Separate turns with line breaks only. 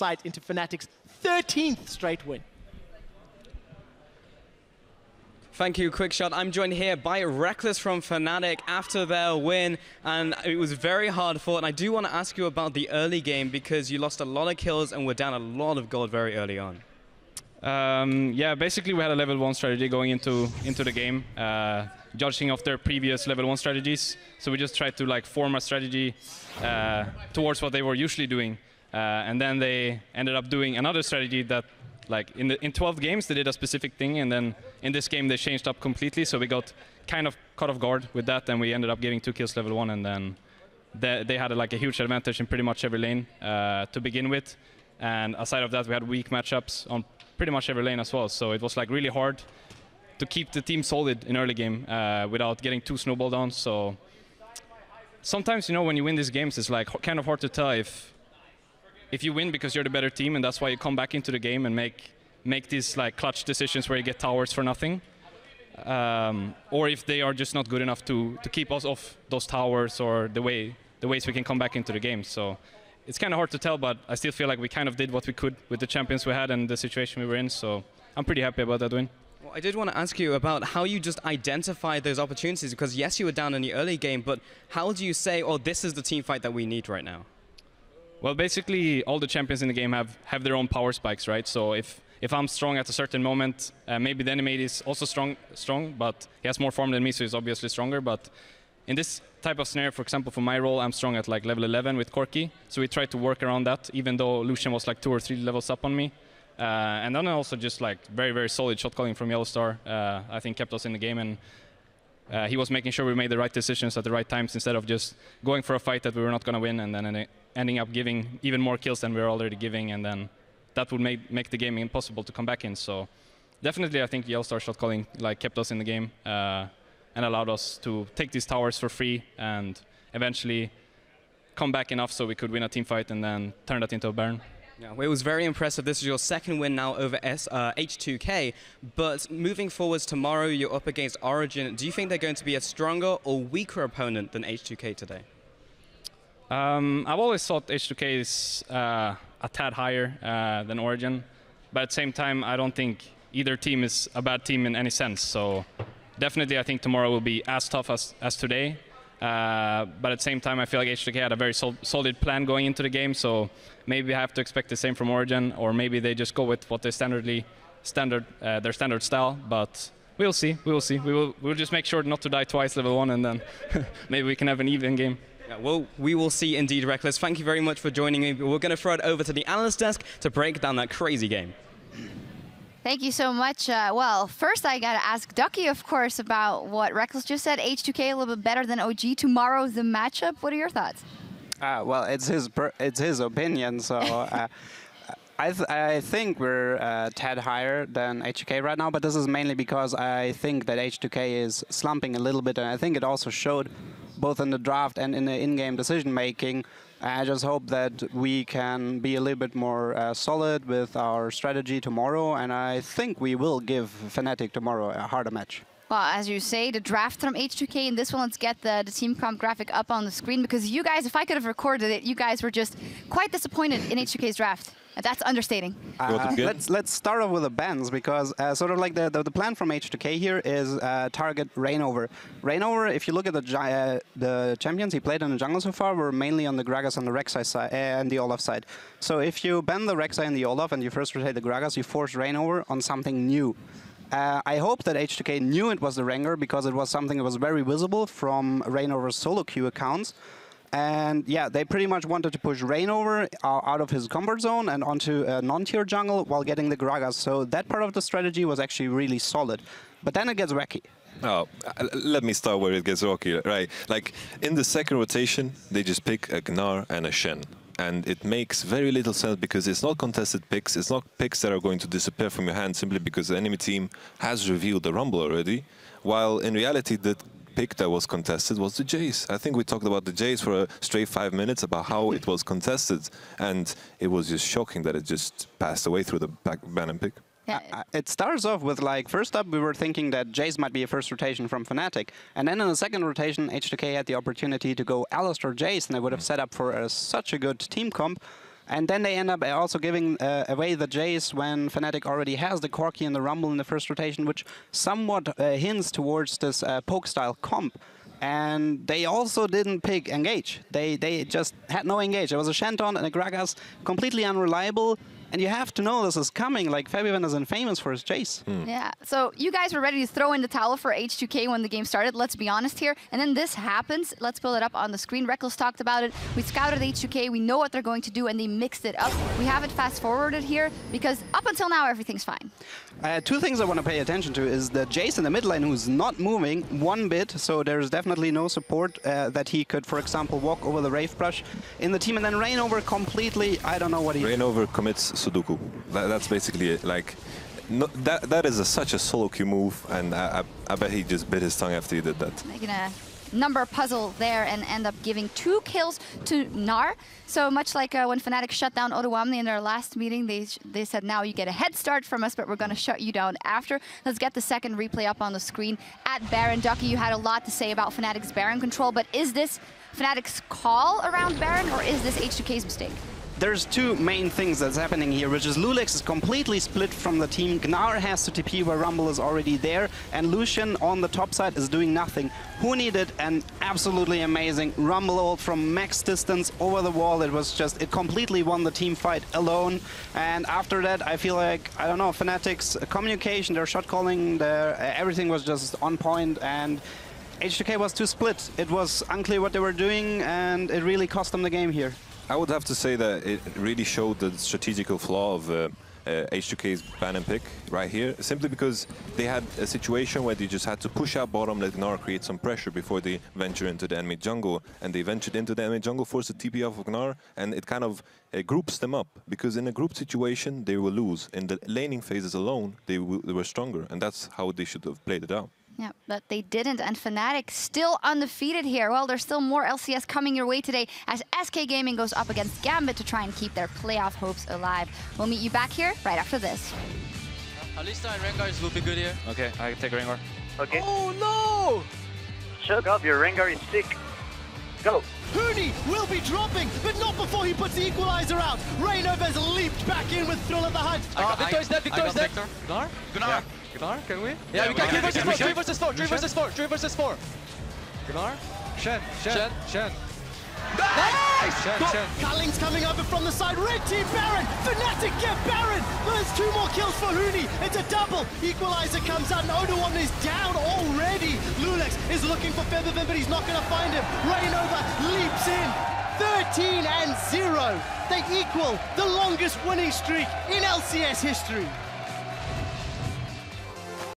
sight into Fnatic's 13th straight win.
Thank you, Quickshot. I'm joined here by Reckless from Fnatic after their win, and it was very hard fought. And I do want to ask you about the early game because you lost a lot of kills and were down a lot of gold very early on.
Yeah, basically we had a level 1 strategy going into the game, judging off their previous level 1 strategies. So we just tried to like form a strategy towards what they were usually doing, and then they ended up doing another strategy that, like in 12 games they did a specific thing, and then in this game they changed up completely. So we got kind of caught off guard with that, and we ended up getting 2 kills level 1, and then they had like a huge advantage in pretty much every lane to begin with. And aside of that, we had weak matchups on pretty much every lane as well. So it was like really hard to keep the team solid in early game without getting too snowballed down. So sometimes, you know, when you win these games, it's like kind of hard to tell if you win because you're the better team and that's why you come back into the game and make these like clutch decisions where you get towers for nothing, or if they are just not good enough to keep us off those towers or the ways we can come back into the game. So it's kind of hard to tell, but I still feel like we kind of did what we could with the champions we had and the situation we were in, so I'm pretty happy about that win.
Well, I did want to ask you about how you just identified those opportunities, because yes, you were down in the early game, but how do you say, oh, this is the team fight that we need right now?
Well, basically, all the champions in the game have their own power spikes, right? So if I'm strong at a certain moment, maybe the enemy is also strong, but he has more farm than me, so he's obviously stronger. But in this type of scenario, for example, for my role, I'm strong at like level 11 with Corki, so we tried to work around that, even though Lucian was like 2 or 3 levels up on me. And then also just like very, very solid shot calling from Yellowstar, I think kept us in the game, and he was making sure we made the right decisions at the right times instead of just going for a fight that we were not going to win and then ending up giving even more kills than we were already giving, and then that would make the game impossible to come back in. So definitely I think Yellowstar shot calling like kept us in the game and allowed us to take these towers for free and eventually come back enough so we could win a team fight and then turn that into a Baron.
Yeah, well, it was very impressive. This is your second win now over H2K, but moving forwards tomorrow, you're up against Origin. Do you think they're going to be a stronger or weaker opponent than H2K today?
I've always thought H2K is a tad higher than Origin, but at the same time, I don't think either team is a bad team in any sense. So definitely, I think tomorrow will be as tough as today. But at the same time, I feel like H2K had a very solid plan going into the game, so maybe I have to expect the same from Origin, or maybe they just go with what they their standard style. But we'll see. We'll just make sure not to die twice level 1, and then maybe we can have an even game.
Yeah, well, we will see indeed, Reckless. Thank you very much for joining me. We're going to throw it over to the analyst desk to break down that crazy game.
Thank you so much. Well, first I got to ask Ducky, of course, about what Reckless just said. H2K a little bit better than OG. Tomorrow's the matchup. What are your thoughts?
Well, it's his opinion, so I think we're a tad higher than H2K right now, but this is mainly because I think that H2K is slumping a little bit, and I think it also showed both in the draft and in the in-game decision-making. I just hope that we can be a little bit more solid with our strategy tomorrow, and I think we will give Fnatic tomorrow a harder match.
Well, as you say, the draft from H2K in this one, let's get the team comp graphic up on the screen, because you guys, if I could have recorded it, you guys were just quite disappointed in H2K's draft. That's understating.
Let's start off with the bans, because sort of like the plan from H2K here is target Reignover. Reignover, if you look at the champions he played in the jungle so far, were mainly on the Gragas and the Rek'Sai side and the Olaf side. So if you ban the Rek'Sai and the Olaf and you first rotate the Gragas, you force Reignover on something new. I hope that H2K knew it was the Rengar, because it was something that was very visible from Reignover's solo queue accounts. And yeah, they pretty much wanted to push Reignover out of his comfort zone and onto a non-tier jungle while getting the Gragas. So that part of the strategy was actually really solid. But then it gets wacky.
Oh, let me start where it gets rocky, right? Like, in the second rotation, they just pick a Gnar and a Shen. And it makes very little sense, because it's not contested picks. It's not picks that are going to disappear from your hand simply because the enemy team has revealed the Rumble already. While in reality, the pick that was contested was the Jace. I think we talked about the Jace for a straight 5 minutes about how it was contested. And it was just shocking that it just passed away through the ban and pick.
Yeah.
It starts off with, like, first up we were thinking that Jace might be a first rotation from Fnatic, and then in the second rotation H2K had the opportunity to go Alistar Jace, and they would have set up for such a good team comp. And then they end up also giving away the Jace when Fnatic already has the Corki and the Rumble in the first rotation, which somewhat hints towards this poke-style comp. And they also didn't pick Engage. They just had no Engage. There was a Shenton and a Gragas, completely unreliable. And you have to know this is coming. Like, Fabian is infamous for his Jace.
Yeah, so you guys were ready to throw in the towel for H2K when the game started, let's be honest here. And then this happens. Let's pull it up on the screen. Reckless talked about it. We scouted H2K, we know what they're going to do, and they mixed it up. We have it fast-forwarded here, because up until now, everything's fine.
Two things I want to pay attention to is the Jace in the mid lane, who's not moving one bit, so there's definitely no support that he could, for example, walk over the Wraith Brush in the team. And then Reignover completely, I don't know what he...
Reignover commits Sudoku. That's basically it. Like, no, that is such a solo queue move, and I bet he just bit his tongue after he did that.
Making a number puzzle there and end up giving 2 kills to Gnar. So much like when Fnatic shut down Odoamne in their last meeting, they said, now you get a head start from us, but we're going to shut you down after. Let's get the second replay up on the screen. At Baron, Ducky, you had a lot to say about Fnatic's Baron control, but is this Fnatic's call around Baron, or is this H2K's mistake?
There's two main things that's happening here, which is Lulex is completely split from the team. Gnar has to TP where Rumble is already there, and Lucian on the top side is doing nothing. Huni did an absolutely amazing Rumble ult from max distance over the wall. It was just, it completely won the team fight alone. And after that, I feel like, I don't know, Fnatic's communication, their shot calling, everything was just on point, and H2K was too split. It was unclear what they were doing, and it really cost them the game here.
I would have to say that it really showed the strategical flaw of H2K's ban and pick right here, simply because they had a situation where they just had to push out bottom, let Gnar create some pressure before they venture into the enemy jungle, and they ventured into the enemy jungle, forced a TP off of Gnar, and it kind of groups them up, because in a group situation they will lose. In the laning phases alone, they were stronger, and that's how they should have played it out.
Yeah, but they didn't, and Fnatic still undefeated here. Well, there's still more LCS coming your way today as SK Gaming goes up against Gambit to try and keep their playoff hopes alive. We'll meet you back here right after this.
Alista and Rengar is looping good here.
Okay, I take Rengar.
Okay.
Oh no!
Shut up, your Rengar is sick. Go.
Huni will be dropping, but not before he puts the equalizer out. Reignover's leaped back in with Thrill of the Hunt.
Victor is dead, Victor is dead. Gnar?
Gnar? Gnar, can we?
Yeah, we can. 3 versus 4, 3 versus 4, 3 versus 4, 3 versus 4.
Gnar? Shen.
Nice!
Shen.
Culling's coming over from the side. Red team Baron! Fnatic get Baron! There's 2 more kills for Huni. It's a double. Equalizer comes out and Odoamne is down already. Lulex is looking for Feathervin, but he's not going to find him. Reignover leaps in. 13-0. They equal the longest winning streak in LCS history.